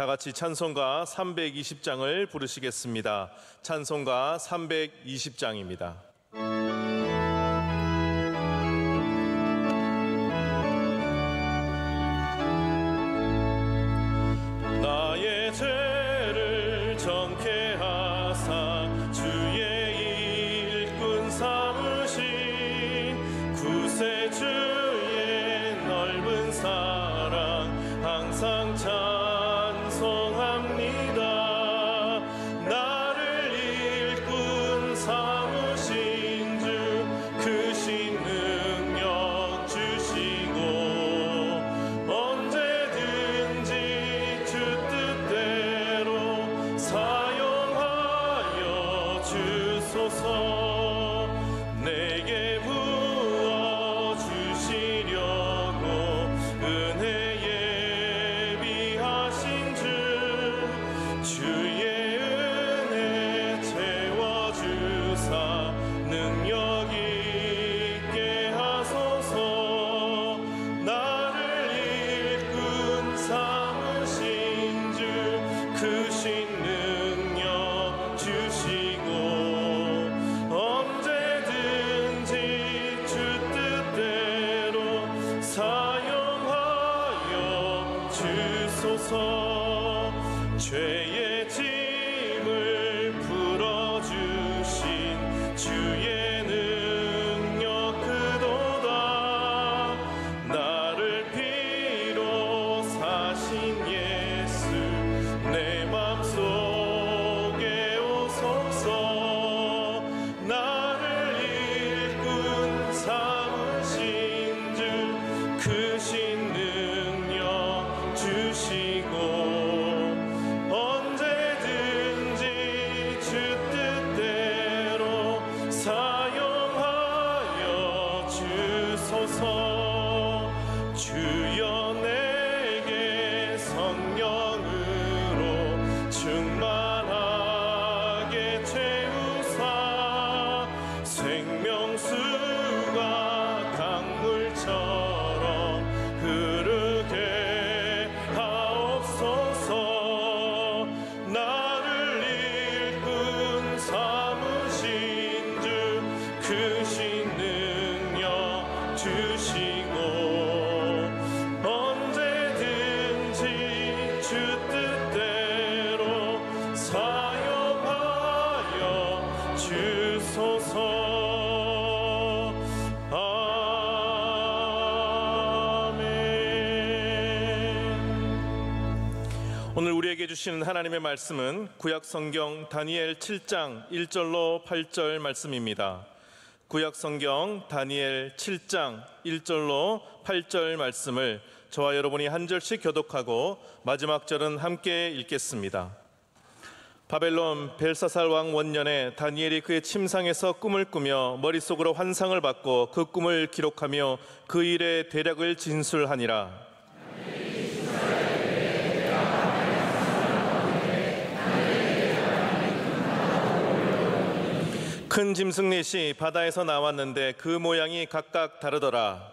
다 같이 찬송가 320장을 부르시겠습니다. 찬송가 320장입니다. 나의 죄를 정케 하사 주의 일꾼 삼으신 구세주의 넓은 사랑 항상 찬송합니다. 나를 일꾼 삼으신 주 크신 능력 주시고 언제든지 주 뜻대로 사용하여 주소서. 내게 부어 주시려고 은혜 예비하신 주 주의 은혜 채워주사 능력 있게 하소서. 나를 일꾼 삼으신 주 크신 능력 주시고 언제든지 주 뜻대로 사용하여 주소서. 죄의 짐을 풀어주신 주의 능력 크도다. 나를 피로 사신 예수 내 맘속에 오소서. 나를 일꾼 삼으신 주 크신 능력 주시고 언제든지 주 뜻대로 사용하여 주소서. 주여 내게 성령으로 충만하게 채우사 생명수가 강물처럼 흐르게 하옵소서. 나를 일꾼 삼으신 주 크신 능력 주시고 언제든지 주 뜻대로 사용하여 주소서. 오늘 우리에게 주시는 하나님의 말씀은 구약성경 다니엘 7장 1절로 8절 말씀입니다. 구약성경 다니엘 7장 1절로 8절 말씀을 저와 여러분이 한 절씩 교독하고 마지막 절은 함께 읽겠습니다. 바벨론 벨사살 왕 원년에 다니엘이 그의 침상에서 꿈을 꾸며 머릿속으로 환상을 받고 그 꿈을 기록하며 그 일의 대략을 진술하니라. 큰 짐승 넷이 바다에서 나왔는데 그 모양이 각각 다르더라.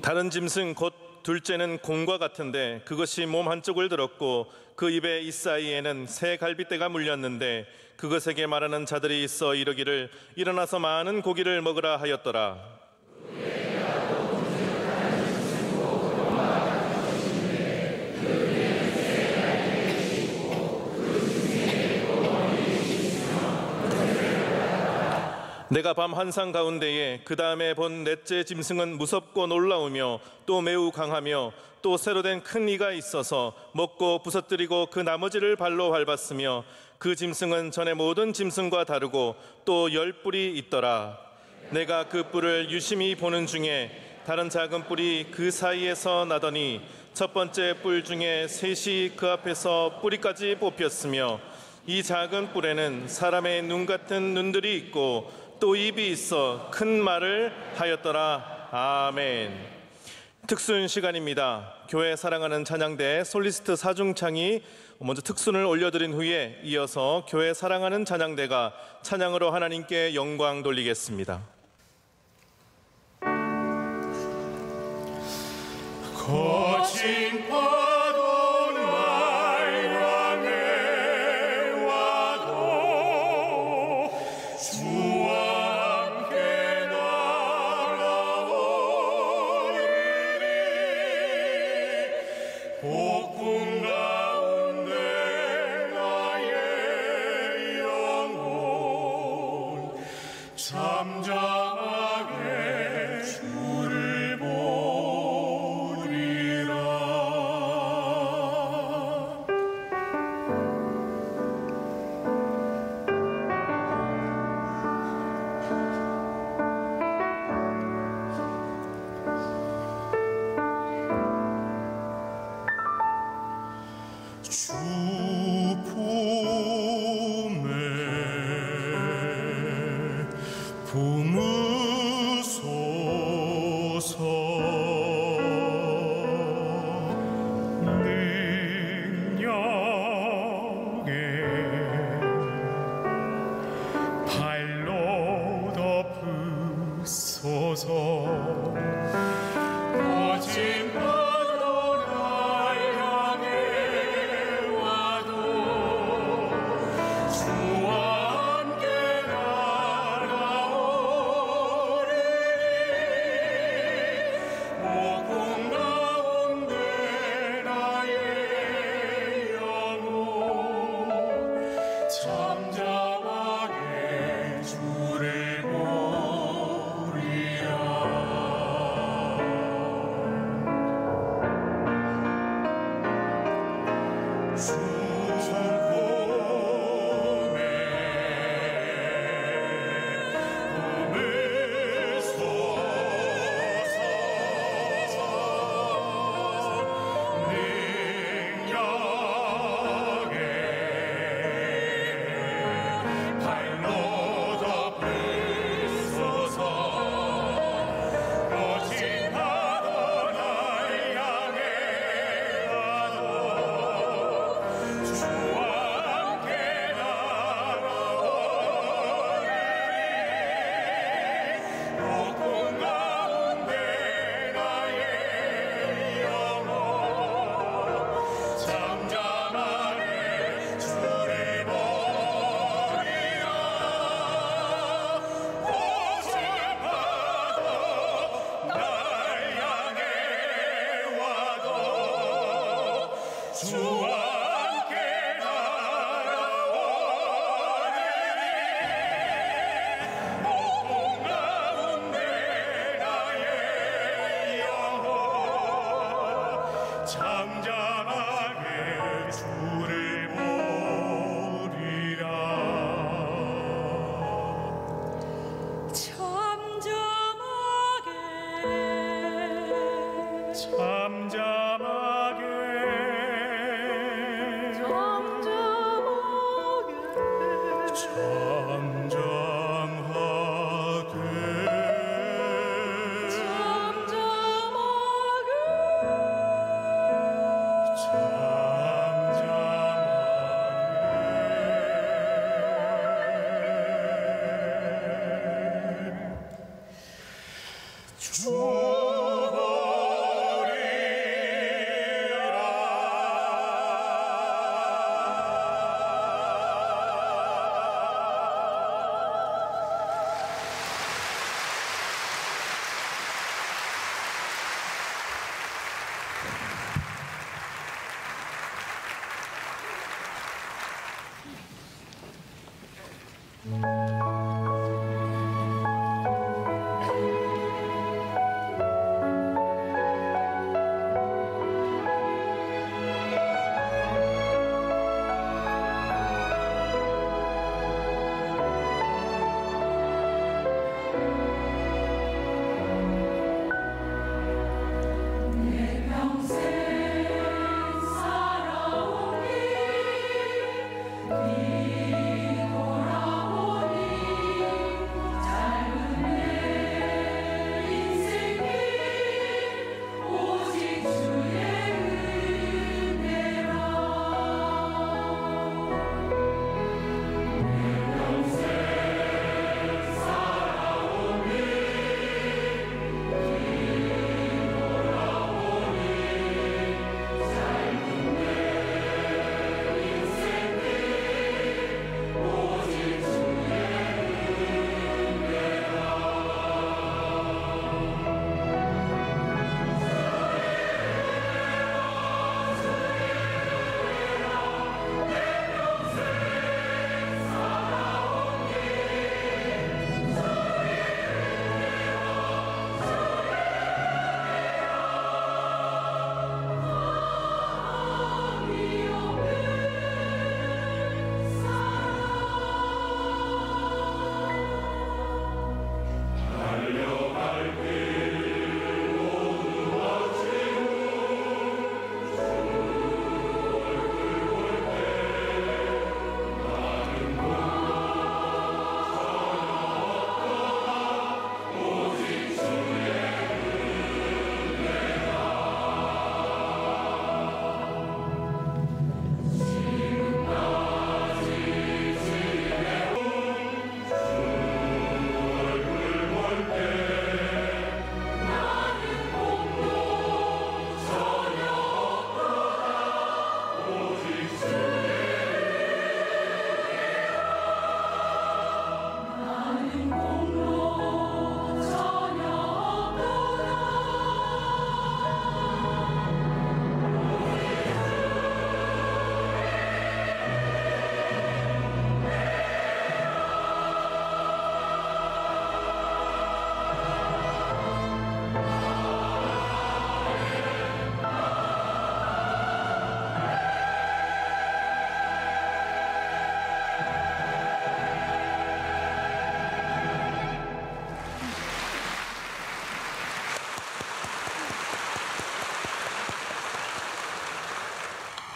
다른 짐승 곧 둘째는 곰과 같은데 그것이 몸 한쪽을 들었고 그 입의 이사이에는 새 갈빗대가 물렸는데 그것에게 말하는 자들이 있어 이르기를 일어나서 많은 고기를 먹으라 하였더라. 내가 밤 환상 가운데에 그 다음에 본 넷째 짐승은 무섭고 놀라우며 또 매우 강하며 또 새로 된 큰 이가 있어서 먹고 부서뜨리고 그 나머지를 발로 밟았으며 그 짐승은 전에 모든 짐승과 다르고 또 10뿔이 있더라. 내가 그 뿔을 유심히 보는 중에 다른 작은 뿔이 그 사이에서 나더니 첫 번째 뿔 중에 셋이 그 앞에서 뿌리까지 뽑혔으며 이 작은 뿔에는 사람의 눈 같은 눈들이 있고 또 입이 있어 큰 말을 하였더라. 아멘. 특순 시간입니다. 교회 사랑하는 찬양대 솔리스트 사중창이 먼저 특순을 올려드린 후에 이어서 교회 사랑하는 찬양대가 찬양으로 하나님께 영광 돌리겠습니다. 거친 파도 날 향해 와도 주와 함께 날아오리니 폭풍 가운데 나의 영혼 잠잠하게 주를 돌아오니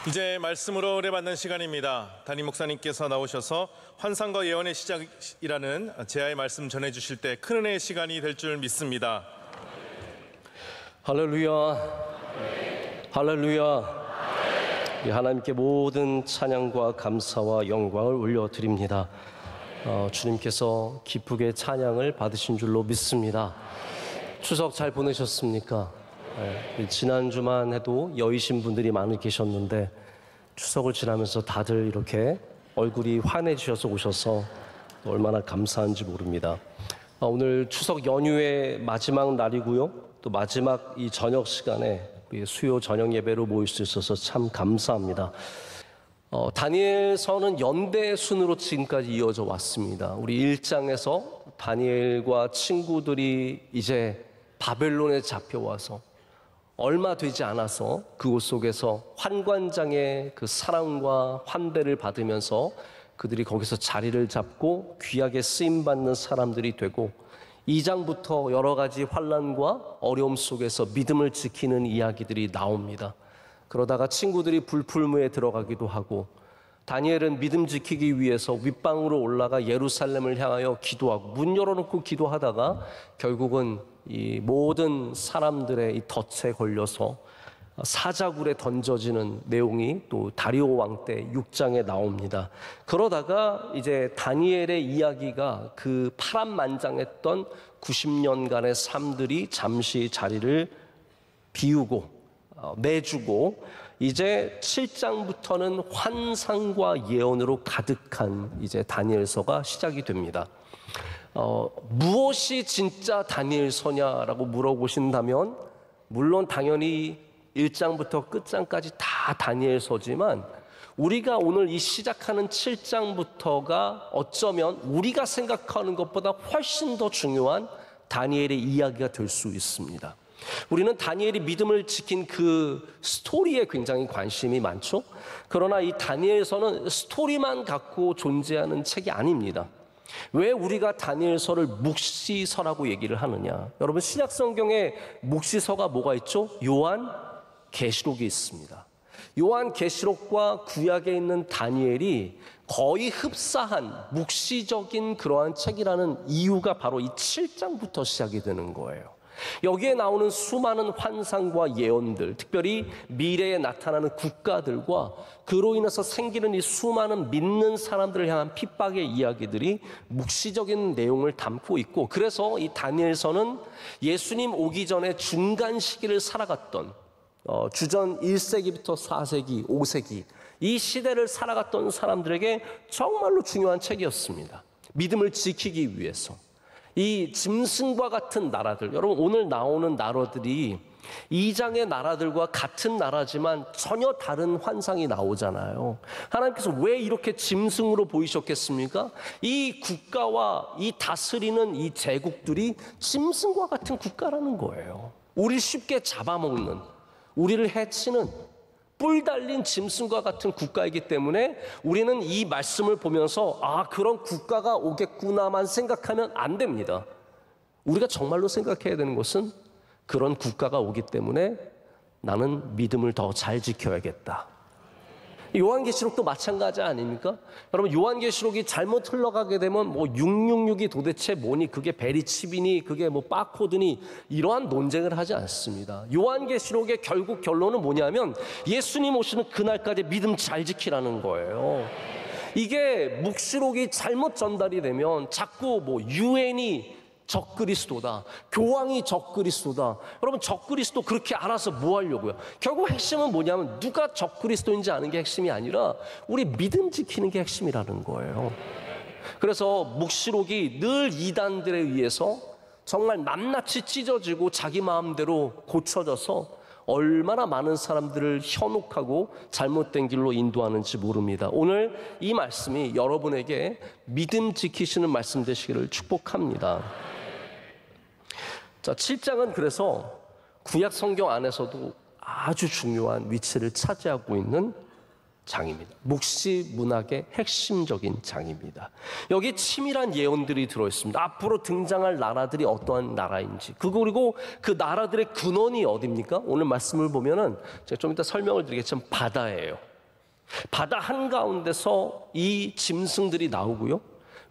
이제 말씀으로 은혜 받는 시간입니다. 담임 목사님께서 나오셔서 환상과 예언의 시작이라는 제아의 말씀 전해주실 때 큰 은혜의 시간이 될 줄 믿습니다. 할렐루야, 할렐루야. 하나님께 모든 찬양과 감사와 영광을 올려드립니다. 주님께서 기쁘게 찬양을 받으신 줄로 믿습니다. 추석 잘 보내셨습니까? 지난주만 해도 여의신 분들이 많이 계셨는데 추석을 지나면서 다들 이렇게 얼굴이 환해지셔서 오셔서 얼마나 감사한지 모릅니다. 오늘 추석 연휴의 마지막 날이고요. 또 마지막 이 저녁 시간에 우리 수요 저녁 예배로 모일 수 있어서 참 감사합니다. 다니엘서는 연대 순으로 지금까지 이어져 왔습니다. 우리 1장에서 다니엘과 친구들이 이제 바벨론에 잡혀와서 얼마 되지 않아서 그곳 속에서 환관장의 그 사랑과 환대를 받으면서 그들이 거기서 자리를 잡고 귀하게 쓰임받는 사람들이 되고 2장부터 여러 가지 환난과 어려움 속에서 믿음을 지키는 이야기들이 나옵니다. 그러다가 친구들이 불풀무에 들어가기도 하고 다니엘은 믿음 지키기 위해서 윗방으로 올라가 예루살렘을 향하여 기도하고 문 열어놓고 기도하다가 결국은 이 모든 사람들의 이 덫에 걸려서 사자굴에 던져지는 내용이 또 다리오 왕 때 6장에 나옵니다. 그러다가 이제 다니엘의 이야기가 그 파란만장했던 90년간의 삶들이 잠시 자리를 비우고 내주고 이제 7장부터는 환상과 예언으로 가득한 이제 다니엘서가 시작이 됩니다. 무엇이 진짜 다니엘서냐라고 물어보신다면 물론 당연히 1장부터 끝장까지 다 다니엘서지만 우리가 오늘 이 시작하는 7장부터가 어쩌면 우리가 생각하는 것보다 훨씬 더 중요한 다니엘의 이야기가 될 수 있습니다. 우리는 다니엘이 믿음을 지킨 그 스토리에 굉장히 관심이 많죠. 그러나 이 다니엘서는 스토리만 갖고 존재하는 책이 아닙니다. 왜 우리가 다니엘서를 묵시서라고 얘기를 하느냐? 여러분 신약성경에 묵시서가 뭐가 있죠? 요한계시록이 있습니다. 요한계시록과 구약에 있는 다니엘이 거의 흡사한 묵시적인 그러한 책이라는 이유가 바로 이 7장부터 시작이 되는 거예요. 여기에 나오는 수많은 환상과 예언들, 특별히 미래에 나타나는 국가들과 그로 인해서 생기는 이 수많은 믿는 사람들을 향한 핍박의 이야기들이 묵시적인 내용을 담고 있고, 그래서 이 다니엘서는 예수님 오기 전에 중간 시기를 살아갔던 주전 1세기부터 4세기, 5세기 이 시대를 살아갔던 사람들에게 정말로 중요한 책이었습니다. 믿음을 지키기 위해서. 이 짐승과 같은 나라들, 여러분 오늘 나오는 나라들이 2장의 나라들과 같은 나라지만 전혀 다른 환상이 나오잖아요. 하나님께서 왜 이렇게 짐승으로 보이셨겠습니까? 이 국가와 이 다스리는 이 제국들이 짐승과 같은 국가라는 거예요. 우리를 쉽게 잡아먹는, 우리를 해치는 뿔 달린 짐승과 같은 국가이기 때문에 우리는 이 말씀을 보면서 그런 국가가 오겠구나만 생각하면 안 됩니다. 우리가 정말로 생각해야 되는 것은 그런 국가가 오기 때문에 나는 믿음을 더 잘 지켜야겠다. 요한계시록도 마찬가지 아닙니까? 여러분 요한계시록이 잘못 흘러가게 되면 666이 도대체 뭐니, 그게 베리칩이니, 그게 바코드니, 이러한 논쟁을 하지 않습니다. 요한계시록의 결국 결론은 뭐냐면 예수님 오시는 그날까지 믿음 잘 지키라는 거예요. 이게 묵시록이 잘못 전달이 되면 자꾸 유엔이 적그리스도다, 교황이 적그리스도다. 여러분 적그리스도 그렇게 알아서 뭐 하려고요? 결국 핵심은 뭐냐면 누가 적그리스도인지 아는 게 핵심이 아니라 우리 믿음 지키는 게 핵심이라는 거예요. 그래서 묵시록이 늘 이단들에 의해서 정말 낱낱이 찢어지고 자기 마음대로 고쳐져서 얼마나 많은 사람들을 현혹하고 잘못된 길로 인도하는지 모릅니다. 오늘 이 말씀이 여러분에게 믿음 지키시는 말씀 되시기를 축복합니다. 자, 7장은 그래서 구약 성경 안에서도 아주 중요한 위치를 차지하고 있는 장입니다. 묵시 문학의 핵심적인 장입니다. 여기 치밀한 예언들이 들어있습니다. 앞으로 등장할 나라들이 어떠한 나라인지, 그리고 그 나라들의 근원이 어디입니까? 오늘 말씀을 보면은 제가 좀 이따 설명을 드리겠지만 바다예요. 바다 한가운데서 이 짐승들이 나오고요.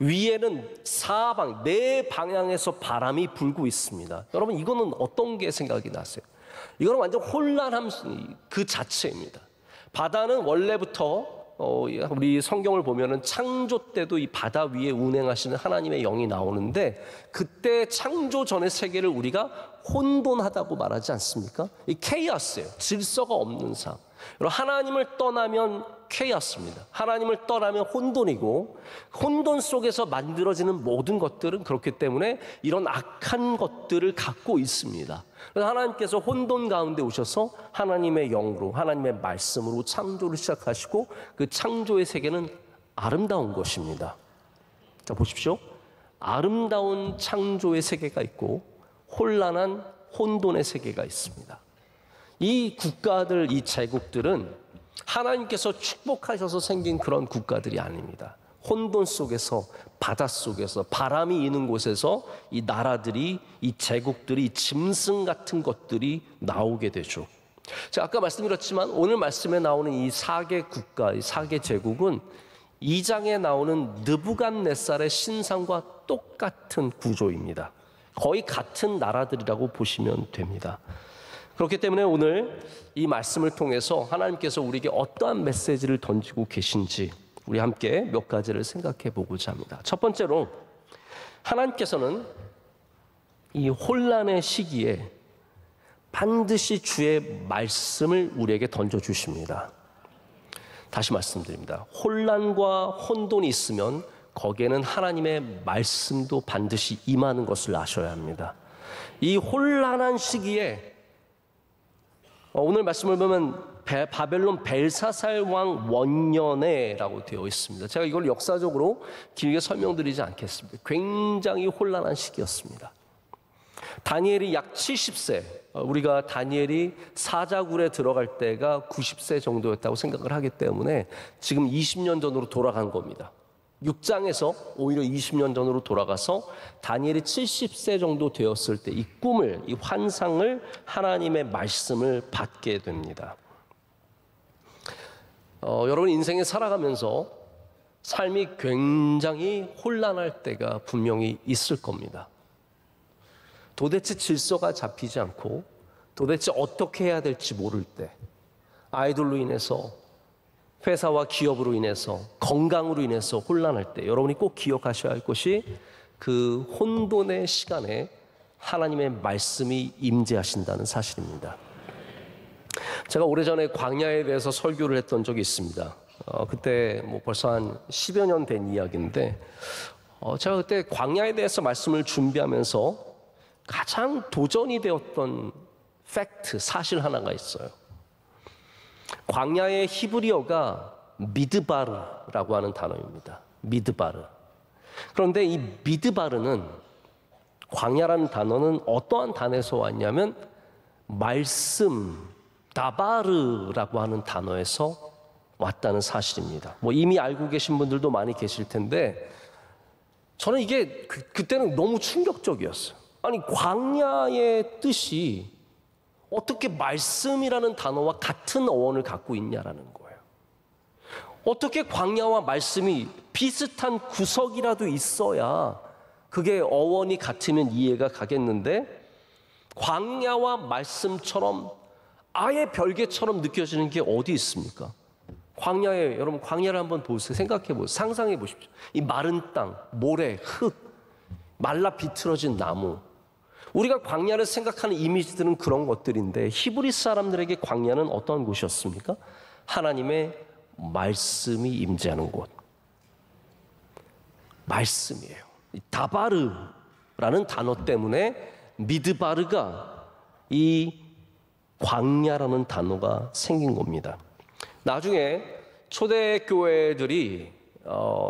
위에는 사방, 네 방향에서 바람이 불고 있습니다. 여러분, 이거는 어떤 게 생각이 나세요? 이거는 완전 혼란함 그 자체입니다. 바다는 원래부터 우리 성경을 보면은 창조 때도 이 바다 위에 운행하시는 하나님의 영이 나오는데, 그때 창조 전의 세계를 우리가 혼돈하다고 말하지 않습니까? 이 케이오스예요. 질서가 없는 삶. 하나님을 떠나면 케이오스입니다. 하나님을 떠나면 혼돈이고, 혼돈 속에서 만들어지는 모든 것들은 그렇기 때문에 이런 악한 것들을 갖고 있습니다. 그래서 하나님께서 혼돈 가운데 오셔서 하나님의 영으로, 하나님의 말씀으로 창조를 시작하시고, 그 창조의 세계는 아름다운 것입니다. 자, 보십시오. 아름다운 창조의 세계가 있고 혼란한 혼돈의 세계가 있습니다. 이 국가들, 이 제국들은 하나님께서 축복하셔서 생긴 그런 국가들이 아닙니다. 혼돈 속에서, 바다 속에서, 바람이 이는 곳에서 이 나라들이, 이 제국들이, 짐승 같은 것들이 나오게 되죠. 제가 아까 말씀드렸지만 오늘 말씀에 나오는 이 4개 국가, 이 4개 제국은 2장에 나오는 느부갓네살의 신상과 똑같은 구조입니다. 거의 같은 나라들이라고 보시면 됩니다. 그렇기 때문에 오늘 이 말씀을 통해서 하나님께서 우리에게 어떠한 메시지를 던지고 계신지 우리 함께 몇 가지를 생각해 보고자 합니다. 첫 번째로, 하나님께서는 이 혼란의 시기에 반드시 주의 말씀을 우리에게 던져주십니다. 다시 말씀드립니다. 혼란과 혼돈이 있으면 거기에는 하나님의 말씀도 반드시 임하는 것을 아셔야 합니다. 이 혼란한 시기에 오늘 말씀을 보면 바벨론 벨사살 왕 원년에라고 되어 있습니다. 제가 이걸 역사적으로 길게 설명드리지 않겠습니다. 굉장히 혼란한 시기였습니다. 다니엘이 약 70세, 우리가 다니엘이 사자굴에 들어갈 때가 90세 정도였다고 생각을 하기 때문에 지금 20년 전으로 돌아간 겁니다. 6장에서 오히려 20년 전으로 돌아가서 다니엘이 70세 정도 되었을 때 이 꿈을, 이 환상을, 하나님의 말씀을 받게 됩니다. 여러분 인생에 살아가면서 삶이 굉장히 혼란할 때가 분명히 있을 겁니다. 도대체 질서가 잡히지 않고 도대체 어떻게 해야 될지 모를 때, 아이들로 인해서, 회사와 기업으로 인해서, 건강으로 인해서 혼란할 때 여러분이 꼭 기억하셔야 할 것이 그 혼돈의 시간에 하나님의 말씀이 임재하신다는 사실입니다. 제가 오래전에 광야에 대해서 설교를 했던 적이 있습니다. 그때 벌써 한 10여 년 된 이야기인데 제가 그때 광야에 대해서 말씀을 준비하면서 가장 도전이 되었던 팩트, 사실 하나가 있어요. 광야의 히브리어가 미드바르라고 하는 단어입니다. 미드바르. 그런데 이 미드바르는, 광야라는 단어는 어떠한 단어에서 왔냐면 말씀, 다바르라고 하는 단어에서 왔다는 사실입니다. 이미 알고 계신 분들도 많이 계실 텐데 저는 이게 그때는 너무 충격적이었어요. 아니, 광야의 뜻이 어떻게 말씀이라는 단어와 같은 어원을 갖고 있냐라는 거예요. 어떻게 광야와 말씀이 비슷한 구석이라도 있어야 그게 어원이 같으면 이해가 가겠는데, 광야와 말씀처럼 아예 별개처럼 느껴지는 게 어디 있습니까? 광야에, 여러분 광야를 한번 보세요. 생각해 보세요. 상상해 보십시오. 이 마른 땅, 모래, 흙, 말라 비틀어진 나무. 우리가 광야를 생각하는 이미지들은 그런 것들인데 히브리 사람들에게 광야는 어떤 곳이었습니까? 하나님의 말씀이 임재하는 곳. 말씀이에요. 다바르라는 단어 때문에 미드바르가 이 광야라는 단어가 생긴 겁니다. 나중에 초대교회들이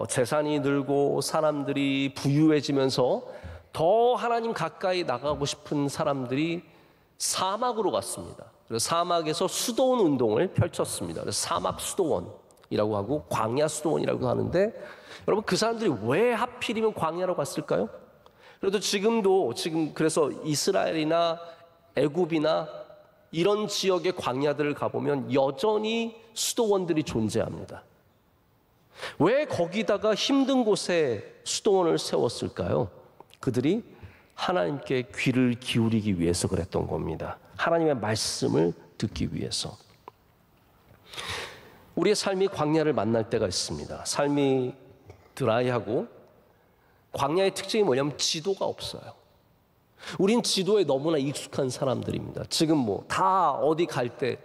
재산이 늘고 사람들이 부유해지면서 더 하나님 가까이 나가고 싶은 사람들이 사막으로 갔습니다. 그래서 사막에서 수도원 운동을 펼쳤습니다. 그래서 사막 수도원이라고 하고 광야 수도원이라고 하는데, 여러분 그 사람들이 왜 하필이면 광야로 갔을까요? 그래도 지금 그래서 이스라엘이나 애굽이나 이런 지역의 광야들을 가보면 여전히 수도원들이 존재합니다. 왜 거기다가 힘든 곳에 수도원을 세웠을까요? 그들이 하나님께 귀를 기울이기 위해서 그랬던 겁니다. 하나님의 말씀을 듣기 위해서. 우리의 삶이 광야를 만날 때가 있습니다. 삶이 드라이하고 광야의 특징이 뭐냐면 지도가 없어요. 우린 지도에 너무나 익숙한 사람들입니다. 지금 뭐 다 어디 갈 때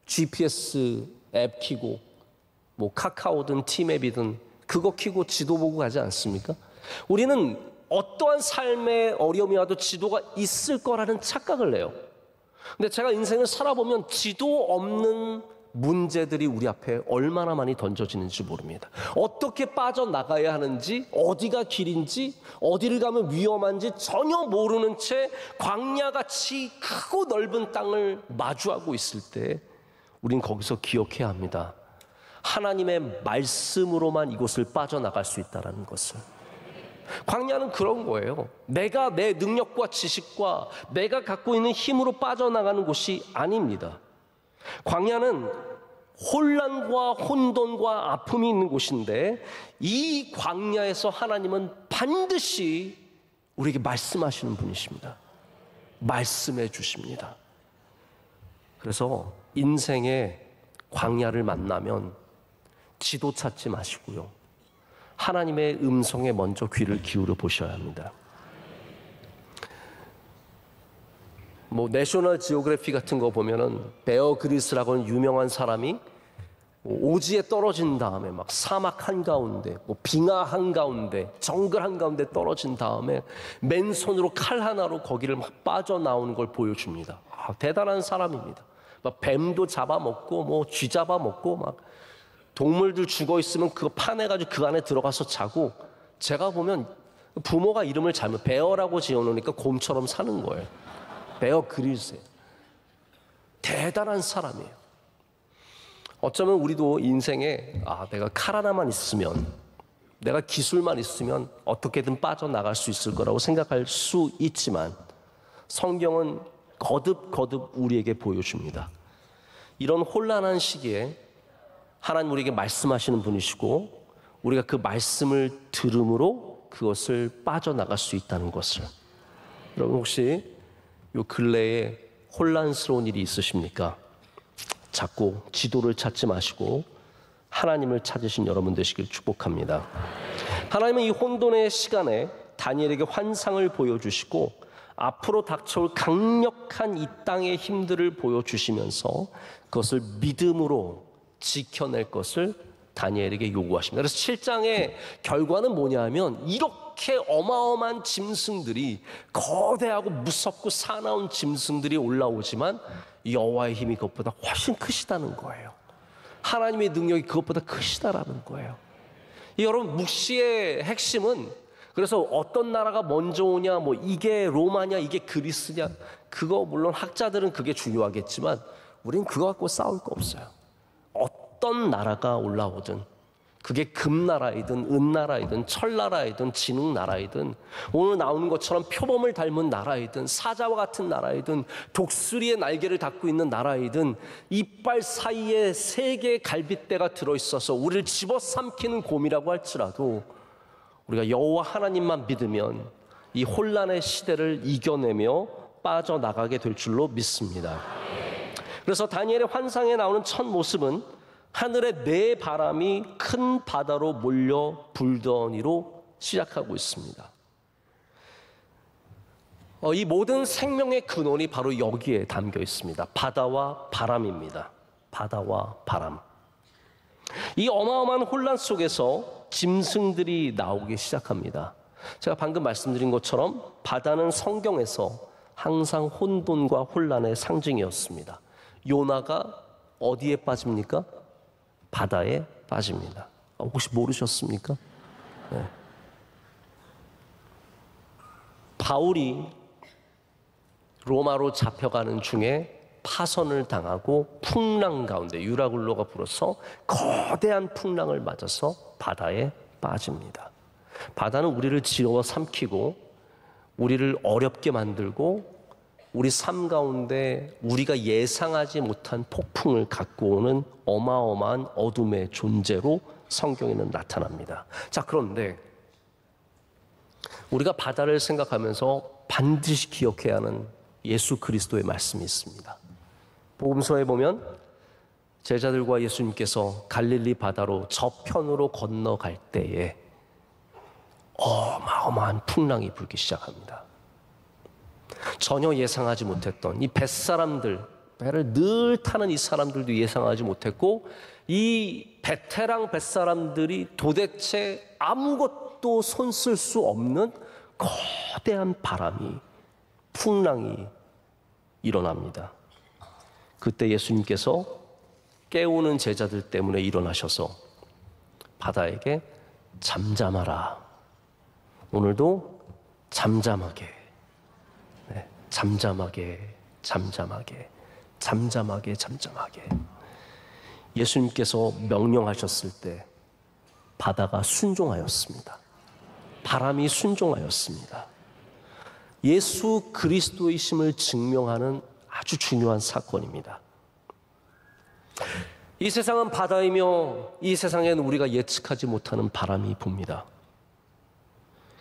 GPS 앱 켜고 뭐 카카오든 티맵이든 그거 켜고 지도 보고 가지 않습니까? 우리는 어떠한 삶의 어려움이 와도 지도가 있을 거라는 착각을 해요. 근데 제가 인생을 살아보면 지도 없는 문제들이 우리 앞에 얼마나 많이 던져지는지 모릅니다. 어떻게 빠져나가야 하는지, 어디가 길인지, 어디를 가면 위험한지 전혀 모르는 채 광야같이 크고 넓은 땅을 마주하고 있을 때 우린 거기서 기억해야 합니다. 하나님의 말씀으로만 이곳을 빠져나갈 수 있다는 것을. 광야는 그런 거예요. 내가 내 능력과 지식과 내가 갖고 있는 힘으로 빠져나가는 곳이 아닙니다. 광야는 혼란과 혼돈과 아픔이 있는 곳인데 이 광야에서 하나님은 반드시 우리에게 말씀하시는 분이십니다. 말씀해 주십니다. 그래서 인생의 광야를 만나면 지도 찾지 마시고요. 하나님의 음성에 먼저 귀를 기울여 보셔야 합니다. 뭐 내셔널 지오그래피 같은 거 보면은 베어 그릴스라고는 유명한 사람이 오지에 떨어진 다음에 막 사막 한가운데 뭐 빙하 한가운데 정글 한가운데 떨어진 다음에 맨손으로 칼 하나로 거기를 막 빠져나오는 걸 보여줍니다. 대단한 사람입니다. 막 뱀도 잡아먹고 뭐 쥐 잡아먹고 막 동물들 죽어 있으면 그거 파내가지고 그 안에 들어가서 자고, 제가 보면 부모가 이름을 잘못 베어라고 지어놓으니까 곰처럼 사는 거예요. 베어 그릴스. 대단한 사람이에요. 어쩌면 우리도 인생에 내가 칼 하나만 있으면, 내가 기술만 있으면 어떻게든 빠져나갈 수 있을 거라고 생각할 수 있지만 성경은 거듭거듭 우리에게 보여줍니다. 이런 혼란한 시기에 하나님 우리에게 말씀하시는 분이시고 우리가 그 말씀을 들음으로 그것을 빠져나갈 수 있다는 것을. 여러분 혹시 요 근래에 혼란스러운 일이 있으십니까? 자꾸 지도를 찾지 마시고 하나님을 찾으신 여러분 되시길 축복합니다. 하나님은 이 혼돈의 시간에 다니엘에게 환상을 보여주시고 앞으로 닥쳐올 강력한 이 땅의 힘들을 보여주시면서 그것을 믿음으로 지켜낼 것을 다니엘에게 요구하십니다. 그래서 7장의 결과는 뭐냐 하면 이렇게 어마어마한 짐승들이, 거대하고 무섭고 사나운 짐승들이 올라오지만 여호와의 힘이 그것보다 훨씬 크시다는 거예요. 하나님의 능력이 그것보다 크시다라는 거예요. 여러분 묵시의 핵심은, 그래서 어떤 나라가 먼저 오냐, 뭐 이게 로마냐 이게 그리스냐, 그거 물론 학자들은 그게 중요하겠지만 우리는 그거 갖고 싸울 거 없어요. 어떤 나라가 올라오든, 그게 금나라이든 은나라이든 철나라이든 진흙나라이든 오늘 나오는 것처럼 표범을 닮은 나라이든 사자와 같은 나라이든 독수리의 날개를 닫고 있는 나라이든 이빨 사이에 3개의 갈빗대가 들어있어서 우리를 집어삼키는 곰이라고 할지라도 우리가 여호와 하나님만 믿으면 이 혼란의 시대를 이겨내며 빠져나가게 될 줄로 믿습니다. 그래서 다니엘의 환상에 나오는 첫 모습은 하늘의 네 바람이 큰 바다로 몰려 불더니로 시작하고 있습니다. 이 모든 생명의 근원이 바로 여기에 담겨 있습니다. 바다와 바람입니다. 바다와 바람. 이 어마어마한 혼란 속에서 짐승들이 나오기 시작합니다. 제가 방금 말씀드린 것처럼 바다는 성경에서 항상 혼돈과 혼란의 상징이었습니다. 요나가 어디에 빠집니까? 바다에 빠집니다. 혹시 모르셨습니까? 네. 바울이 로마로 잡혀가는 중에 파선을 당하고 풍랑 가운데, 유라굴로가 불어서 거대한 풍랑을 맞아서 바다에 빠집니다. 바다는 우리를 지어 삼키고 우리를 어렵게 만들고 우리 삶 가운데 우리가 예상하지 못한 폭풍을 갖고 오는 어마어마한 어둠의 존재로 성경에는 나타납니다. 자, 그런데 우리가 바다를 생각하면서 반드시 기억해야 하는 예수 그리스도의 말씀이 있습니다. 복음서에 보면 제자들과 예수님께서 갈릴리 바다로 저편으로 건너갈 때에 어마어마한 풍랑이 불기 시작합니다. 전혀 예상하지 못했던 이 뱃사람들, 배를 늘 타는 이 사람들도 예상하지 못했고, 이 베테랑 뱃사람들이 도대체 아무것도 손쓸 수 없는 거대한 바람이, 풍랑이 일어납니다. 그때 예수님께서 깨우는 제자들 때문에 일어나셔서 바다에게 잠잠하라. 오늘도 잠잠하게, 잠잠하게, 잠잠하게, 잠잠하게, 잠잠하게. 예수님께서 명령하셨을 때 바다가 순종하였습니다. 바람이 순종하였습니다. 예수 그리스도이심을 증명하는 아주 중요한 사건입니다. 이 세상은 바다이며 이 세상엔 우리가 예측하지 못하는 바람이 붑니다.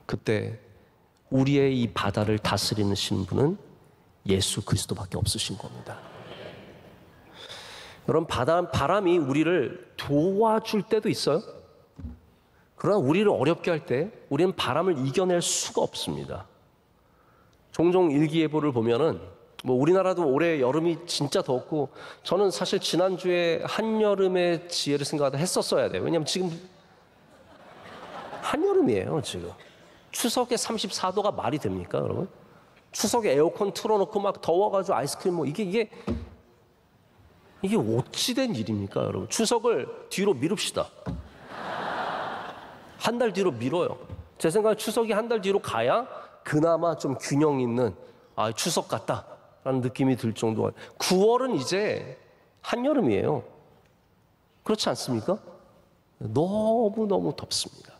그때 우리의 이 바다를 다스리는 분은 예수 그리스도밖에 없으신 겁니다. 여러분, 바람이 우리를 도와줄 때도 있어요. 그러나 우리를 어렵게 할 때 우리는 바람을 이겨낼 수가 없습니다. 종종 일기예보를 보면은 우리나라도 올해 여름이 진짜 덥고, 저는 사실 지난주에 한여름의 지혜를 생각하다 했었어야 돼요. 왜냐하면 지금 한여름이에요. 지금 추석에 34도가 말이 됩니까, 여러분? 추석에 에어컨 틀어놓고 막 더워가지고 아이스크림 이게 어찌 된 일입니까, 여러분? 추석을 뒤로 미룹시다. 한 달 뒤로 미뤄요. 제 생각에 추석이 한 달 뒤로 가야 그나마 좀 균형 있는 추석 같다라는 느낌이 들 정도가. 9월은 이제 한여름이에요. 그렇지 않습니까? 너무너무 덥습니다.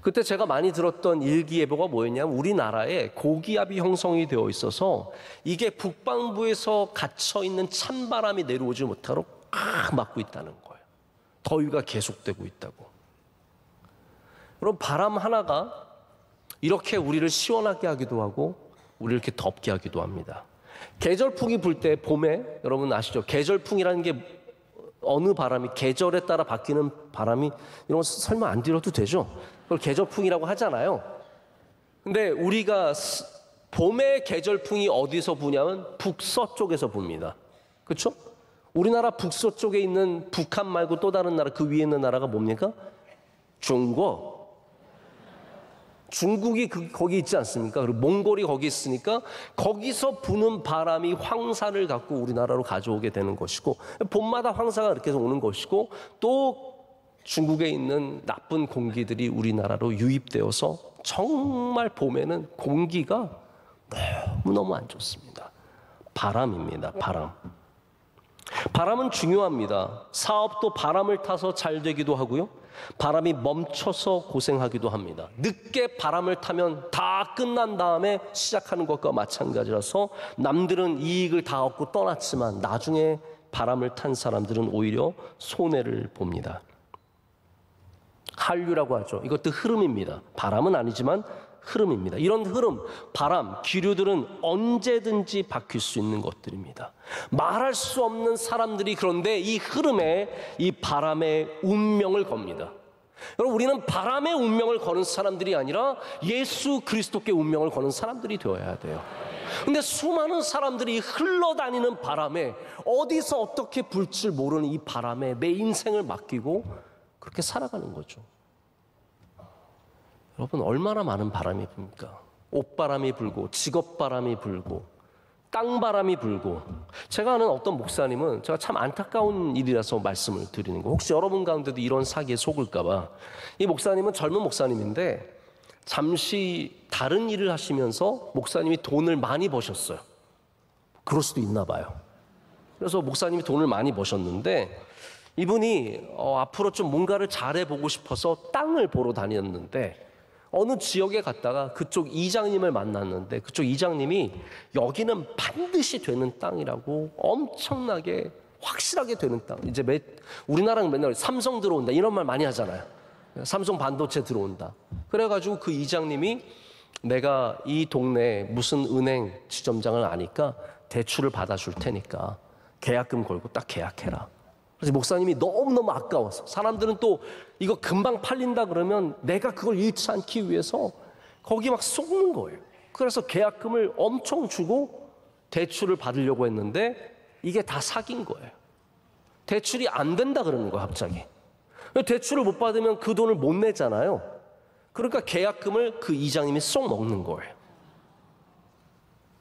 그때 제가 많이 들었던 일기예보가 뭐였냐면, 우리나라에 고기압이 형성이 되어 있어서 이게 북반부에서 갇혀있는 찬바람이 내려오지 못하도록 막고 있다는 거예요. 더위가 계속되고 있다고. 그럼 바람 하나가 이렇게 우리를 시원하게 하기도 하고 우리를 이렇게 덥게 하기도 합니다. 계절풍이 불 때 봄에, 여러분 아시죠? 계절풍이라는 게 어느 바람이, 계절에 따라 바뀌는 바람이, 이런 거 설명 안 드려도 되죠? 그걸 계절풍이라고 하잖아요. 근데 우리가 봄의 계절풍이 어디서 부냐면 북서쪽에서 붑니다. 그렇죠? 우리나라 북서쪽에 있는 북한 말고 또 다른 나라, 그 위에 있는 나라가 뭡니까? 중국. 중국이 거기 있지 않습니까? 그리고 몽골이 거기 있으니까 거기서 부는 바람이 황사를 갖고 우리나라로 가져오게 되는 것이고, 봄마다 황사가 이렇게 해서 오는 것이고, 또 중국에 있는 나쁜 공기들이 우리나라로 유입되어서 정말 봄에는 공기가 너무너무 안 좋습니다. 바람입니다. 바람은 중요합니다. 사업도 바람을 타서 잘 되기도 하고요, 바람이 멈춰서 고생하기도 합니다. 늦게 바람을 타면 다 끝난 다음에 시작하는 것과 마찬가지라서 남들은 이익을 다 얻고 떠났지만 나중에 바람을 탄 사람들은 오히려 손해를 봅니다. 한류라고 하죠. 이것도 흐름입니다. 바람은 아니지만 흐름입니다. 이런 흐름, 바람, 기류들은 언제든지 바뀔 수 있는 것들입니다. 말할 수 없는 사람들이 그런데 이 흐름에, 이 바람의 운명을 겁니다. 여러분, 우리는 바람의 운명을 거는 사람들이 아니라 예수 그리스도께 운명을 거는 사람들이 되어야 돼요. 근데 수많은 사람들이 흘러다니는 바람에, 어디서 어떻게 불줄 모르는 이 바람에 내 인생을 맡기고 그렇게 살아가는 거죠. 여러분, 얼마나 많은 바람이 붑니까? 옷바람이 불고, 직업바람이 불고, 땅바람이 불고. 제가 아는 어떤 목사님은, 제가 참 안타까운 일이라서 말씀을 드리는 거, 혹시 여러분 가운데도 이런 사기에 속을까 봐. 이 목사님은 젊은 목사님인데 잠시 다른 일을 하시면서 목사님이 돈을 많이 버셨어요. 그럴 수도 있나 봐요. 그래서 목사님이 돈을 많이 버셨는데, 이분이 앞으로 좀 뭔가를 잘해보고 싶어서 땅을 보러 다녔는데, 어느 지역에 갔다가 그쪽 이장님을 만났는데 그쪽 이장님이 여기는 반드시 되는 땅이라고 엄청나게 확실하게 되는 땅. 이제 우리나라는 맨날 삼성 들어온다 이런 말 많이 하잖아요. 삼성 반도체 들어온다. 그래가지고 그 이장님이 내가 이 동네에 무슨 은행 지점장을 아니까 대출을 받아줄 테니까 계약금 걸고 딱 계약해라. 그래서 목사님이 너무너무 아까워서 사람들은 또 이거 금방 팔린다 그러면 내가 그걸 잃지 않기 위해서 거기 막 쏟는 거예요. 그래서 계약금을 엄청 주고 대출을 받으려고 했는데 이게 다 사기인 거예요. 대출이 안 된다 그러는 거예요, 갑자기. 대출을 못 받으면 그 돈을 못 내잖아요. 그러니까 계약금을 그 이장님이 쏙 먹는 거예요.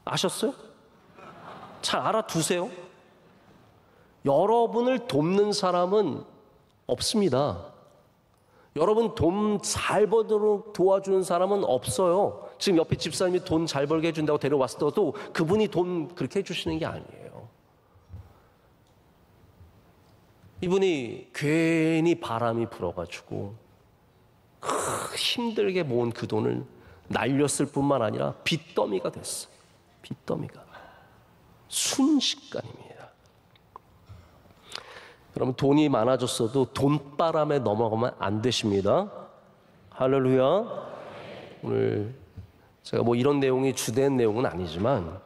아셨어요? 잘 알아두세요. 여러분을 돕는 사람은 없습니다. 여러분 돈 잘 벌도록 도와주는 사람은 없어요. 지금 옆에 집사님이 돈 잘 벌게 해준다고 데려왔을 때도 그분이 돈 그렇게 해주시는 게 아니에요. 이분이 괜히 바람이 불어가지고 힘들게 모은 그 돈을 날렸을 뿐만 아니라 빚더미가 됐어요. 빚더미가. 순식간입니다. 여러분 돈이 많아졌어도 돈바람에 넘어가면 안 되십니다. 할렐루야. 오늘 제가 뭐 이런 내용이 주된 내용은 아니지만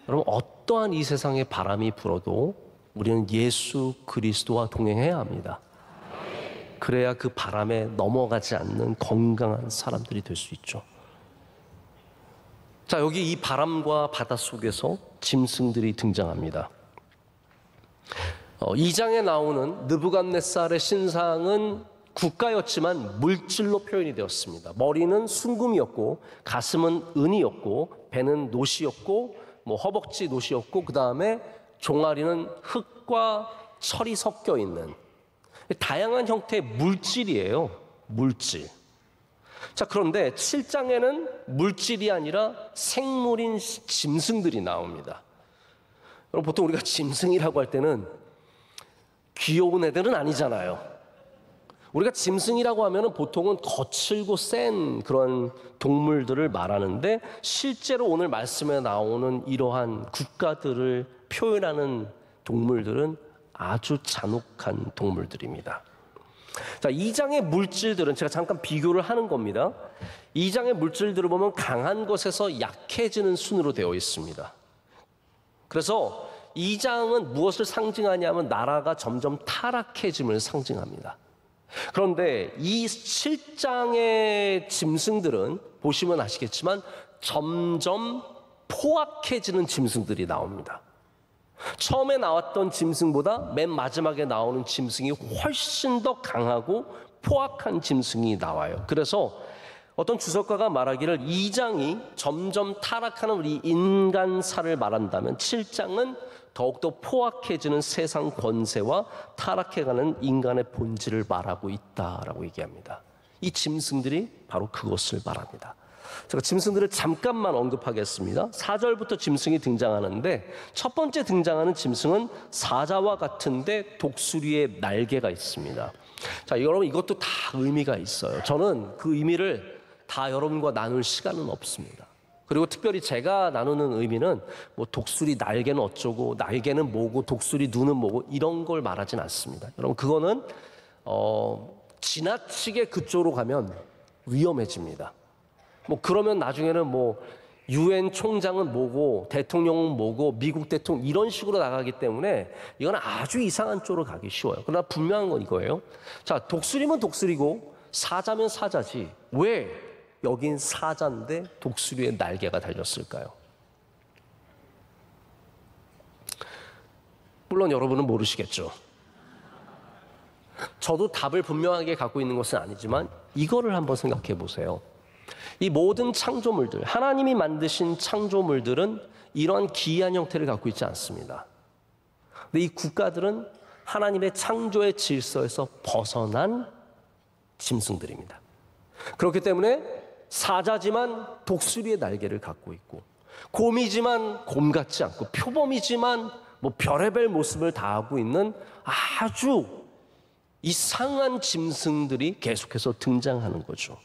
여러분 어떠한 이 세상에 바람이 불어도 우리는 예수 그리스도와 동행해야 합니다. 그래야 그 바람에 넘어가지 않는 건강한 사람들이 될 수 있죠. 자, 여기 이 바람과 바다 속에서 짐승들이 등장합니다. 2장에 나오는 느부갓네살의 신상은 국가였지만 물질로 표현이 되었습니다. 머리는 순금이었고 가슴은 은이었고 배는 노시였고 허벅지 노시였고 그 다음에 종아리는 흙과 철이 섞여 있는 다양한 형태의 물질이에요. 물질. 자, 그런데 7장에는 물질이 아니라 생물인 짐승들이 나옵니다. 여러분 보통 우리가 짐승이라고 할 때는 귀여운 애들은 아니잖아요. 우리가 짐승이라고 하면 보통은 거칠고 센 그런 동물들을 말하는데 실제로 오늘 말씀에 나오는 이러한 국가들을 표현하는 동물들은 아주 잔혹한 동물들입니다. 자, 2장의 물질들은 제가 잠깐 비교를 하는 겁니다. 2장의 물질들을 보면 강한 것에서 약해지는 순으로 되어 있습니다. 그래서 2장은 무엇을 상징하냐면 나라가 점점 타락해짐을 상징합니다. 그런데 이 7장의 짐승들은 보시면 아시겠지만 점점 포악해지는 짐승들이 나옵니다. 처음에 나왔던 짐승보다 맨 마지막에 나오는 짐승이 훨씬 더 강하고 포악한 짐승이 나와요. 그래서 어떤 주석가가 말하기를 2장이 점점 타락하는 우리 인간사를 말한다면 7장은 더욱더 포악해지는 세상 권세와 타락해가는 인간의 본질을 말하고 있다라고 얘기합니다. 이 짐승들이 바로 그것을 말합니다. 제가 짐승들을 잠깐만 언급하겠습니다. 4절부터 짐승이 등장하는데 첫 번째 등장하는 짐승은 사자와 같은데 독수리의 날개가 있습니다. 자, 여러분 이것도 다 의미가 있어요. 저는 그 의미를 다 여러분과 나눌 시간은 없습니다. 그리고 특별히 제가 나누는 의미는 뭐 독수리 날개는 어쩌고 날개는 뭐고 독수리 눈은 뭐고 이런 걸 말하진 않습니다. 여러분 그거는 지나치게 그쪽으로 가면 위험해집니다. 뭐 그러면 나중에는 뭐 UN 총장은 뭐고 대통령은 뭐고 미국 대통령 이런 식으로 나가기 때문에 이건 아주 이상한 쪽으로 가기 쉬워요. 그러나 분명한 건 이거예요. 자, 독수리면 독수리고 사자면 사자지 왜 여긴 사자인데 독수리의 날개가 달렸을까요? 물론 여러분은 모르시겠죠. 저도 답을 분명하게 갖고 있는 것은 아니지만 이거를 한번 생각해 보세요. 이 모든 창조물들, 하나님이 만드신 창조물들은 이러한 기이한 형태를 갖고 있지 않습니다. 근데 이 국가들은 하나님의 창조의 질서에서 벗어난 짐승들입니다. 그렇기 때문에 사자지만 독수리의 날개를 갖고 있고 곰이지만 곰 같지 않고 표범이지만 뭐 별의별 모습을 다하고 있는 아주 이상한 짐승들이 계속해서 등장하는 거죠.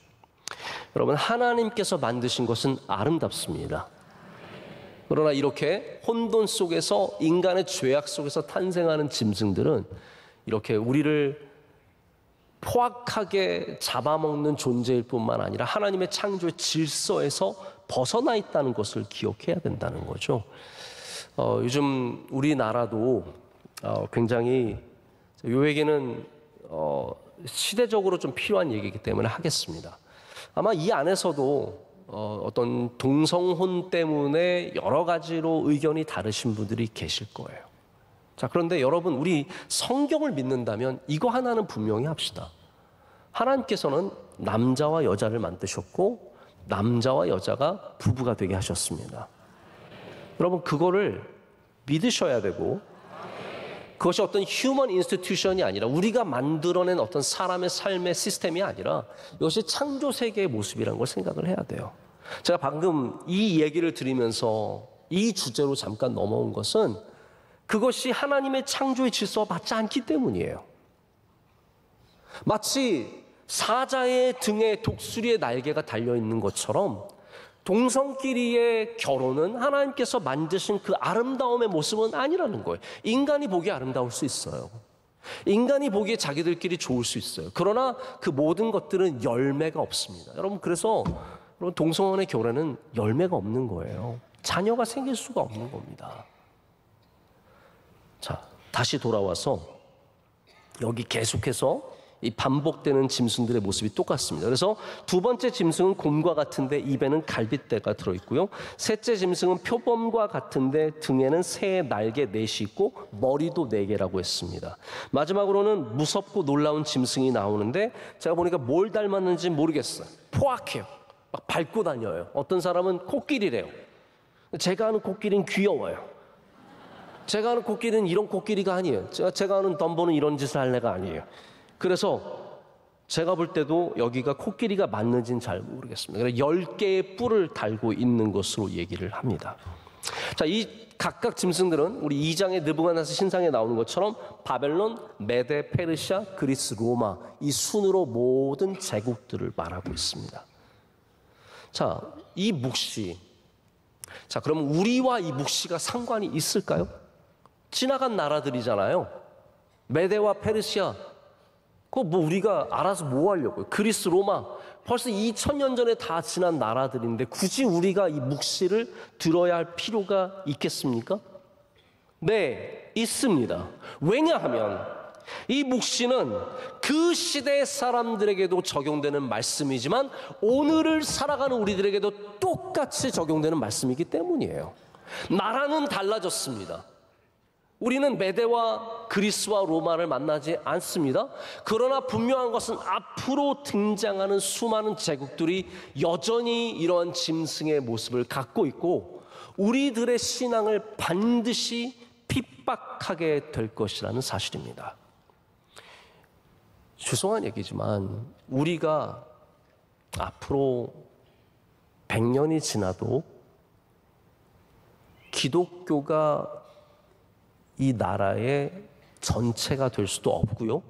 여러분, 하나님께서 만드신 것은 아름답습니다. 그러나 이렇게 혼돈 속에서, 인간의 죄악 속에서 탄생하는 짐승들은 이렇게 우리를 포악하게 잡아먹는 존재일 뿐만 아니라 하나님의 창조의 질서에서 벗어나 있다는 것을 기억해야 된다는 거죠. 요즘 우리나라도 굉장히, 이 얘기는 시대적으로 좀 필요한 얘기이기 때문에 하겠습니다. 아마 이 안에서도 어떤 동성혼 때문에 여러 가지로 의견이 다르신 분들이 계실 거예요. 자, 그런데 여러분, 우리 성경을 믿는다면 이거 하나는 분명히 합시다. 하나님께서는 남자와 여자를 만드셨고 남자와 여자가 부부가 되게 하셨습니다. 여러분, 그거를 믿으셔야 되고, 그것이 어떤 휴먼 인스티튜션이 아니라 우리가 만들어낸 어떤 사람의 삶의 시스템이 아니라 이것이 창조 세계의 모습이라는 걸 생각을 해야 돼요. 제가 방금 이 얘기를 드리면서 이 주제로 잠깐 넘어온 것은 그것이 하나님의 창조의 질서와 맞지 않기 때문이에요. 마치 사자의 등에 독수리의 날개가 달려있는 것처럼 동성끼리의 결혼은 하나님께서 만드신 그 아름다움의 모습은 아니라는 거예요. 인간이 보기에 아름다울 수 있어요. 인간이 보기에 자기들끼리 좋을 수 있어요. 그러나 그 모든 것들은 열매가 없습니다. 여러분, 그래서 동성혼의 결혼은 열매가 없는 거예요. 자녀가 생길 수가 없는 겁니다. 자, 다시 돌아와서 여기 계속해서 이 반복되는 짐승들의 모습이 똑같습니다. 그래서 두 번째 짐승은 곰과 같은데 입에는 갈빗대가 들어있고요. 셋째 짐승은 표범과 같은데 등에는 새의 날개 넷이 있고 머리도 4개라고 했습니다. 마지막으로는 무섭고 놀라운 짐승이 나오는데 제가 보니까 뭘 닮았는지 모르겠어요. 포악해요. 막 밟고 다녀요. 어떤 사람은 코끼리래요. 제가 아는 코끼리는 귀여워요. 제가 아는 코끼리는 이런 코끼리가 아니에요. 제가 아는 덤보는 이런 짓을 할 애가 아니에요. 그래서 제가 볼 때도 여기가 코끼리가 맞는지는 잘 모르겠습니다. 그래서 10개의 뿔을 달고 있는 것으로 얘기를 합니다. 자, 이 각각 짐승들은 우리 2장의 느부갓네살 신상에 나오는 것처럼 바벨론, 메데, 페르시아, 그리스, 로마, 이 순으로 모든 제국들을 말하고 있습니다. 자, 이 묵시. 자, 그럼 우리와 이 묵시가 상관이 있을까요? 지나간 나라들이잖아요. 메데와 페르시아. 그거 뭐 우리가 알아서 뭐 하려고요? 그리스, 로마. 벌써 2000년 전에 다 지난 나라들인데 굳이 우리가 이 묵시를 들어야 할 필요가 있겠습니까? 네, 있습니다. 왜냐하면 이 묵시는 그 시대 사람들에게도 적용되는 말씀이지만 오늘을 살아가는 우리들에게도 똑같이 적용되는 말씀이기 때문이에요. 나라는 달라졌습니다. 우리는 메데와 그리스와 로마를 만나지 않습니다. 그러나 분명한 것은 앞으로 등장하는 수많은 제국들이 여전히 이러한 짐승의 모습을 갖고 있고 우리들의 신앙을 반드시 핍박하게 될 것이라는 사실입니다. 죄송한 얘기지만 우리가 앞으로 100년이 지나도 기독교가 이 나라의 전체가 될 수도 없고요.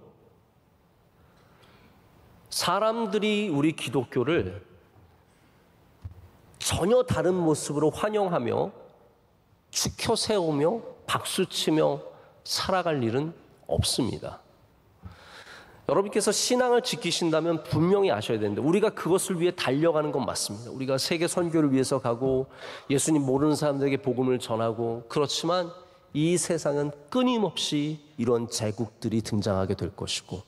사람들이 우리 기독교를 전혀 다른 모습으로 환영하며 추켜 세우며 박수치며 살아갈 일은 없습니다. 여러분께서 신앙을 지키신다면 분명히 아셔야 되는데 우리가 그것을 위해 달려가는 건 맞습니다. 우리가 세계 선교를 위해서 가고 예수님 모르는 사람들에게 복음을 전하고 그렇지만 이 세상은 끊임없이 이런 제국들이 등장하게 될 것이고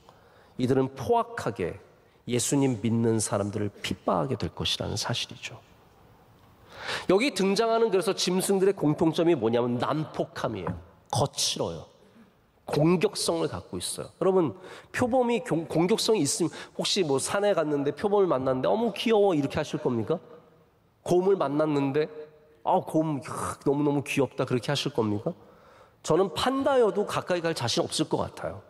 이들은 포악하게 예수님 믿는 사람들을 핍박하게 될 것이라는 사실이죠. 여기 등장하는 그래서 짐승들의 공통점이 뭐냐면 난폭함이에요. 거칠어요. 공격성을 갖고 있어요. 여러분 표범이 공격성이 있으면 혹시 뭐 산에 갔는데 표범을 만났는데 어머 귀여워 이렇게 하실 겁니까? 곰을 만났는데 곰 너무너무 귀엽다 그렇게 하실 겁니까? 저는 판다여도 가까이 갈 자신 없을 것 같아요.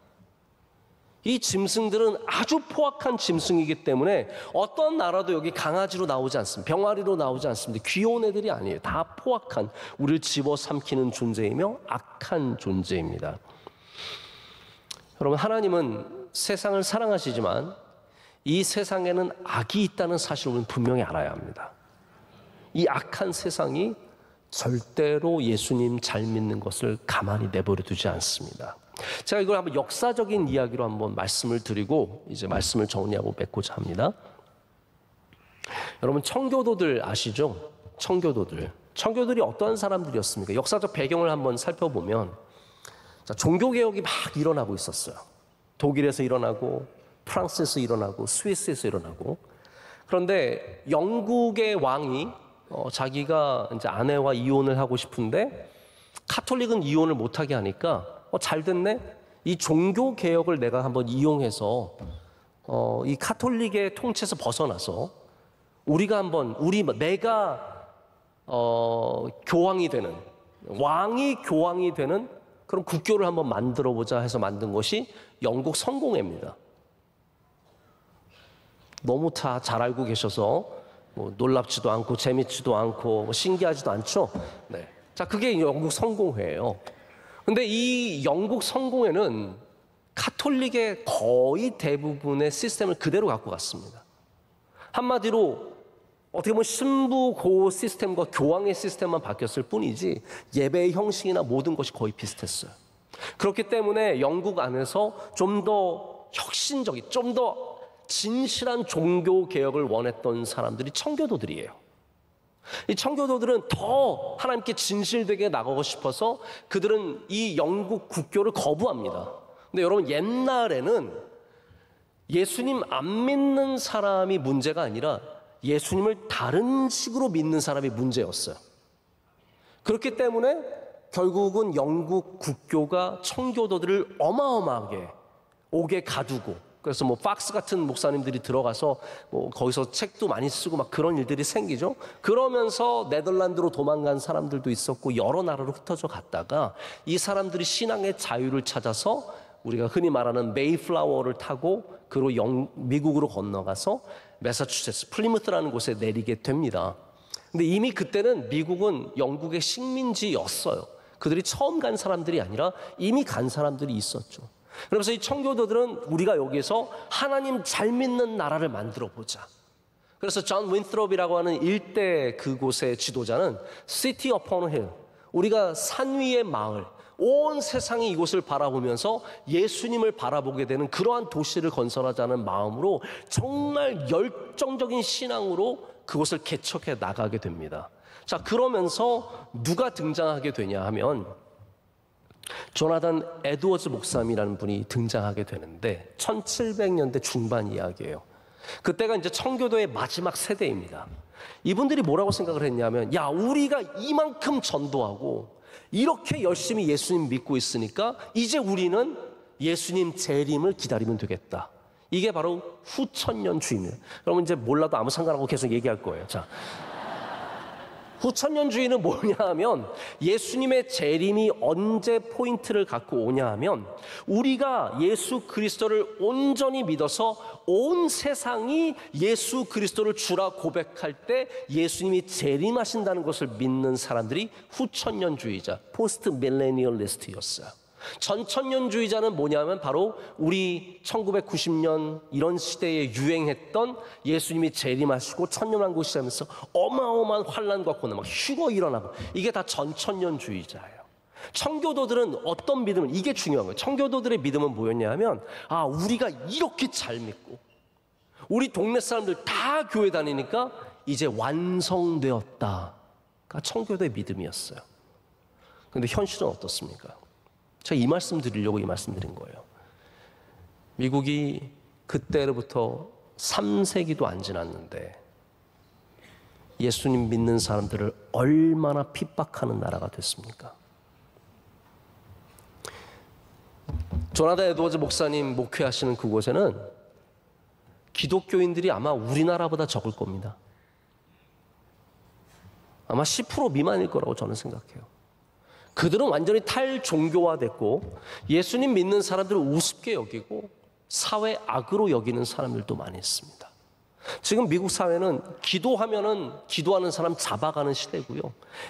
이 짐승들은 아주 포악한 짐승이기 때문에 어떤 나라도 여기 강아지로 나오지 않습니다. 병아리로 나오지 않습니다. 귀여운 애들이 아니에요. 다 포악한 우리를 집어삼키는 존재이며 악한 존재입니다. 여러분 하나님은 세상을 사랑하시지만 이 세상에는 악이 있다는 사실을 우리는 분명히 알아야 합니다. 이 악한 세상이 절대로 예수님 잘 믿는 것을 가만히 내버려 두지 않습니다. 제가 이걸 한번 역사적인 이야기로 한번 말씀을 드리고 이제 말씀을 정리하고 맺고자 합니다. 여러분, 청교도들 아시죠? 청교도들이 어떠한 사람들이었습니까? 역사적 배경을 한번 살펴보면, 자, 종교개혁이 막 일어나고 있었어요. 독일에서 일어나고 프랑스에서 일어나고 스위스에서 일어나고. 그런데 영국의 왕이 자기가 이제 아내와 이혼을 하고 싶은데 카톨릭은 이혼을 못하게 하니까 잘 됐네? 이 종교개혁을 내가 한번 이용해서 이 카톨릭의 통치에서 벗어나서 내가 교황이 되는, 왕이 교황이 되는 그런 국교를 한번 만들어보자 해서 만든 것이 영국 성공회입니다. 너무 다 잘 알고 계셔서 뭐 놀랍지도 않고 재밌지도 않고 뭐 신기하지도 않죠? 네. 자, 그게 영국 성공회예요. 근데 이 영국 성공회는 카톨릭의 거의 대부분의 시스템을 그대로 갖고 갔습니다. 한마디로 어떻게 보면 신부 고호 시스템과 교황의 시스템만 바뀌었을 뿐이지 예배의 형식이나 모든 것이 거의 비슷했어요. 그렇기 때문에 영국 안에서 좀 더 혁신적인, 좀 더 진실한 종교 개혁을 원했던 사람들이 청교도들이에요. 이 청교도들은 더 하나님께 진실되게 나가고 싶어서 그들은 이 영국 국교를 거부합니다. 근데 여러분, 옛날에는 예수님 안 믿는 사람이 문제가 아니라 예수님을 다른 식으로 믿는 사람이 문제였어요. 그렇기 때문에 결국은 영국 국교가 청교도들을 어마어마하게 옥에 가두고, 그래서 뭐 팍스 같은 목사님들이 들어가서 뭐 거기서 책도 많이 쓰고 막 그런 일들이 생기죠. 그러면서 네덜란드로 도망간 사람들도 있었고 여러 나라로 흩어져 갔다가 이 사람들이 신앙의 자유를 찾아서 우리가 흔히 말하는 메이플라워를 타고 미국으로 건너가서 매사추세츠 플리무스라는 곳에 내리게 됩니다. 근데 이미 그때는 미국은 영국의 식민지였어요. 그들이 처음 간 사람들이 아니라 이미 간 사람들이 있었죠. 그러면서 이 청교도들은 우리가 여기서 하나님 잘 믿는 나라를 만들어 보자. 그래서 존 윈트롭이라고 하는 일대 그곳의 지도자는 City upon hill, 우리가 산 위의 마을, 온 세상이 이곳을 바라보면서 예수님을 바라보게 되는 그러한 도시를 건설하자는 마음으로 정말 열정적인 신앙으로 그곳을 개척해 나가게 됩니다. 자, 그러면서 누가 등장하게 되냐 하면 조나단 에드워즈 목사님이라는 분이 등장하게 되는데 1700년대 중반 이야기예요. 그때가 이제 청교도의 마지막 세대입니다. 이분들이 뭐라고 생각을 했냐면, 야, 우리가 이만큼 전도하고 이렇게 열심히 예수님 믿고 있으니까 이제 우리는 예수님 재림을 기다리면 되겠다. 이게 바로 후천년주의입니다. 여러분 이제 몰라도 아무 상관없고 계속 얘기할 거예요. 자, 후천년주의는 뭐냐 하면 예수님의 재림이 언제 포인트를 갖고 오냐 하면 우리가 예수 그리스도를 온전히 믿어서 온 세상이 예수 그리스도를 주라 고백할 때 예수님이 재림하신다는 것을 믿는 사람들이 후천년주의자, 포스트 밀레니얼리스트였어요. 전천년주의자는 뭐냐면 바로 우리 1990년 이런 시대에 유행했던 예수님이 재림하시고 천년왕국 시작하면서 어마어마한 환난과 고난 막 휴거 일어나고, 이게 다 전천년주의자예요. 청교도들은 어떤 믿음을, 이게 중요한 거예요. 청교도들의 믿음은 뭐였냐 하면, 아, 우리가 이렇게 잘 믿고 우리 동네 사람들 다 교회 다니니까 이제 완성되었다가 청교도의 믿음이었어요. 그런데 현실은 어떻습니까? 제가 이 말씀 드리려고 이 말씀 드린 거예요. 미국이 그때로부터 3세기도 안 지났는데 예수님 믿는 사람들을 얼마나 핍박하는 나라가 됐습니까? 조나단 에드워즈 목사님 목회하시는 그곳에는 기독교인들이 아마 우리나라보다 적을 겁니다. 아마 10% 미만일 거라고 저는 생각해요. 그들은 완전히 탈종교화됐고 예수님 믿는 사람들을 우습게 여기고 사회 악으로 여기는 사람들도 많이 있습니다. 지금 미국 사회는 기도하면은 기도하는 사람 잡아가는 시대고요.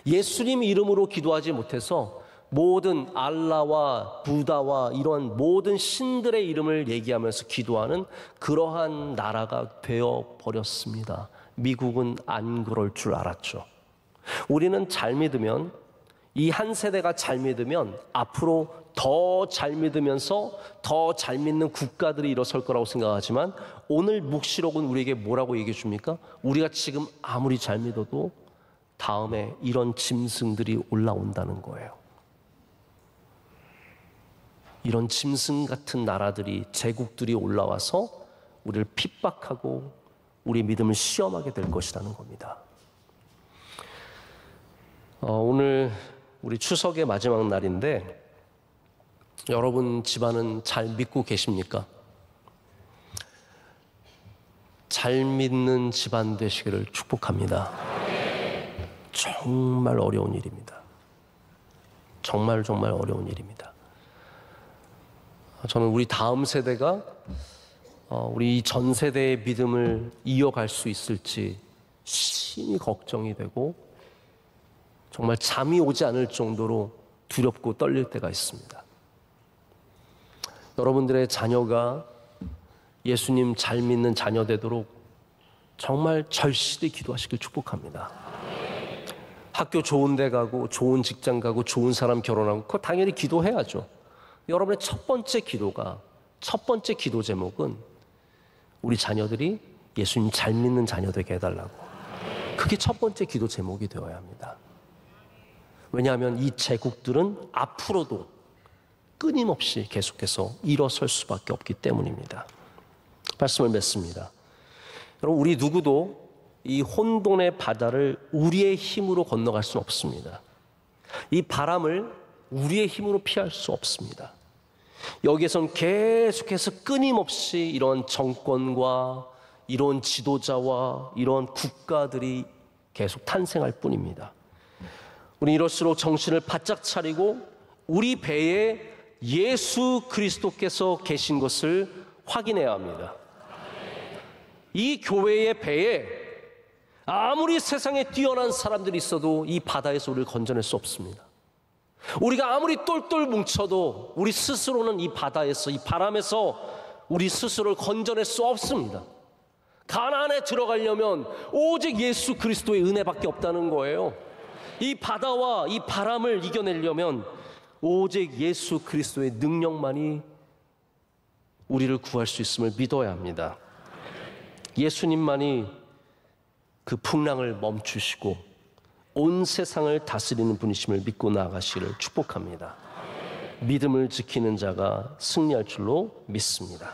예수님 이름으로 기도하지 못해서 모든 알라와 부다와 이런 모든 신들의 이름을 얘기하면서 기도하는 그러한 나라가 되어버렸습니다. 미국은 안 그럴 줄 알았죠. 우리는 잘 믿으면, 이 한 세대가 잘 믿으면 앞으로 더 잘 믿으면서 더 잘 믿는 국가들이 일어설 거라고 생각하지만, 오늘 묵시록은 우리에게 뭐라고 얘기해 줍니까? 우리가 지금 아무리 잘 믿어도 다음에 이런 짐승들이 올라온다는 거예요. 이런 짐승 같은 나라들이, 제국들이 올라와서 우리를 핍박하고 우리 믿음을 시험하게 될 것이라는 겁니다. 오늘 우리 추석의 마지막 날인데, 여러분 집안은 잘 믿고 계십니까? 잘 믿는 집안 되시기를 축복합니다. 정말 어려운 일입니다. 정말 어려운 일입니다. 저는 우리 다음 세대가 우리 전 세대의 믿음을 이어갈 수 있을지 심히 걱정이 되고, 정말 잠이 오지 않을 정도로 두렵고 떨릴 때가 있습니다. 여러분들의 자녀가 예수님 잘 믿는 자녀 되도록 정말 절실히 기도하시길 축복합니다. 학교 좋은 데 가고 좋은 직장 가고 좋은 사람 결혼하고, 그거 당연히 기도해야죠. 여러분의 첫 번째 기도 제목은 우리 자녀들이 예수님 잘 믿는 자녀 되게 해달라고. 그게 첫 번째 기도 제목이 되어야 합니다. 왜냐하면 이 제국들은 앞으로도 끊임없이 계속해서 일어설 수밖에 없기 때문입니다. 말씀을 맺습니다. 여러분, 우리 누구도 이 혼돈의 바다를 우리의 힘으로 건너갈 수는 없습니다. 이 바람을 우리의 힘으로 피할 수 없습니다. 여기에선 계속해서 끊임없이 이런 정권과 이런 지도자와 이런 국가들이 계속 탄생할 뿐입니다. 우리 이럴수록 정신을 바짝 차리고 우리 배에 예수 그리스도께서 계신 것을 확인해야 합니다. 이 교회의 배에 아무리 세상에 뛰어난 사람들이 있어도 이 바다에서 우리를 건져낼 수 없습니다. 우리가 아무리 똘똘 뭉쳐도 우리 스스로는 이 바다에서, 이 바람에서 우리 스스로를 건져낼 수 없습니다. 가나안에 들어가려면 오직 예수 그리스도의 은혜밖에 없다는 거예요. 이 바다와 이 바람을 이겨내려면 오직 예수 그리스도의 능력만이 우리를 구할 수 있음을 믿어야 합니다. 예수님만이 그 풍랑을 멈추시고 온 세상을 다스리는 분이심을 믿고 나아가시기를 축복합니다. 믿음을 지키는 자가 승리할 줄로 믿습니다.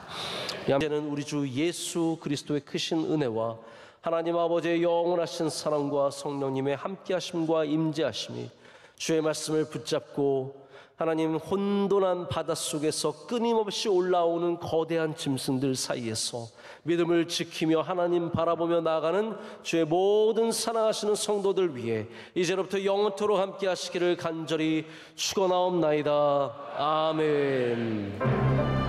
이제는 우리 주 예수 그리스도의 크신 은혜와 하나님 아버지의 영원하신 사랑과 성령님의 함께하심과 임재하심이 주의 말씀을 붙잡고 하나님 혼돈한 바닷속에서 끊임없이 올라오는 거대한 짐승들 사이에서 믿음을 지키며 하나님 바라보며 나아가는 주의 모든 사랑하시는 성도들 위해 이제로부터 영원토록 함께 하시기를 간절히 축원하옵나이다. 아멘.